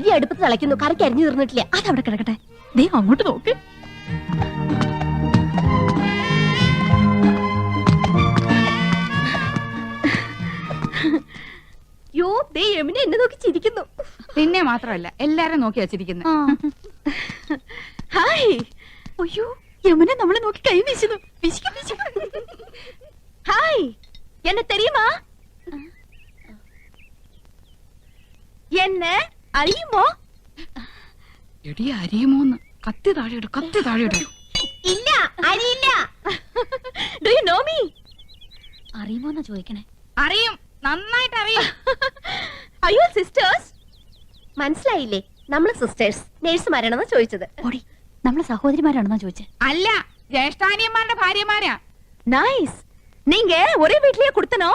അരി അടുപ്പത്ത് തിളയ്ക്കുന്നു, കറിക്ക് അരിഞ്ഞു തീർന്നിട്ടില്ല. അതവിടെ കിടക്കട്ടെ. ദേ അങ്ങോട്ട് നോക്ക്. യോ, ദേ യമുന എന്നെ നോക്കി ചിരിക്കുന്നു. നിന്നെ മാത്രമല്ല എല്ലാരും നോക്കി വച്ചിരിക്കുന്നു. ഹായ്. അയ്യോ, യമുന നമ്മളെ നോക്കി കൈ വീശുന്നു. ഹായ്, എന്നെ തെരിയുമാ? എന്നെ അറിയുമോ? എടി അരിയുമോന്ന്. കത്തി താഴെയിട്, കത്തി താഴെയിട്. ഇല്ല, അറിയില്ല. Do you know me? അറിയുമോന്നാ ചോദിക്കണേ. അറിയും, നന്നായിട്ട് അറിയും. അയ്യോ സിസ്റ്റേഴ്സ്, മനസ്സിലായില്ലേ? നമ്മള് സിസ്റ്റേഴ്സ് നേഴ്സുമാരാണെന്ന് ചോദിച്ചത്. ഓടി, നമ്മളെ സഹോദരിമാരാണെന്നാ ചോദിച്ചേ. അല്ല, ജ്യേഷ്ഠാനിയന്മാരുടെ ഭാര്യമാരാ. നൈസ്. നീങ്ക ഒരേ വീട്ടിലേ കൊടുത്തനോ?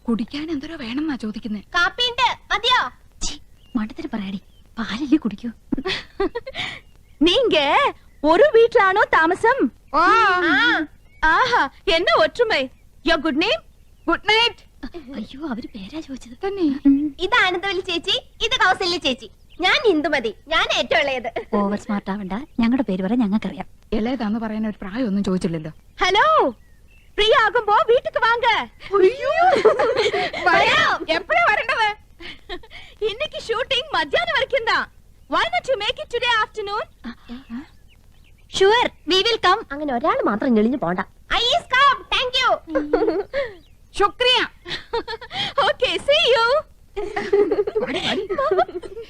കുടിക്കാൻ എന്തോരോ വേണമെന്നാ ചോദിക്കുന്നേ. കാപ്പിണ്ട്, മതിയോ? മണ്ടത്തിന് പറയാടി, പാലല്ലേ കുടിക്കൂ. നീങ്ക ഒരു വീട്ടിലാണോ താമസം? ഓ, ആഹാ, എന്നെ ഒற்றுമൈ. യോ ഗുഡ് നെയിം? Good night. അയ്യോ, അവര് പേരാ ചോദിച്ചത് തന്നെ. ഇത് ആനന്ദവല്ലി ചേച്ചി, ഇത് കൗസല്യ ചേച്ചി. ഞാൻ ഇന്ദുമതി, ഞാൻ ഏറ്റവും ഇളയത്. ഓവർ സ്മാർട്ട് ആവണ്ട, ഞങ്ങളുടെ പേര് വരെ ഞങ്ങൾക്കറിയാം. ഇളയതാന്ന് പറയാൻ ഒരു പ്രായമൊന്നും ചോദിച്ചില്ലല്ലോ. ഹലോ, ഫ്രീ ആകുമ്പോ വീട്ടിക്ക് വാങ്ക. എപ്പോഴാ വരേണ്ടത്? ഇന്നക്ക് ഷൂട്ടിംഗ് മധ്യാഹ്നം വരയ്ക്കും தான். Why not you make it today afternoon? Sure, we will come. അങ്ങനെ ഒരാൾ മാത്രം ഞെളിഞ്ഞു പോണ്ട. I is come. Thank you. ശുക്രിയ. Okay, see you.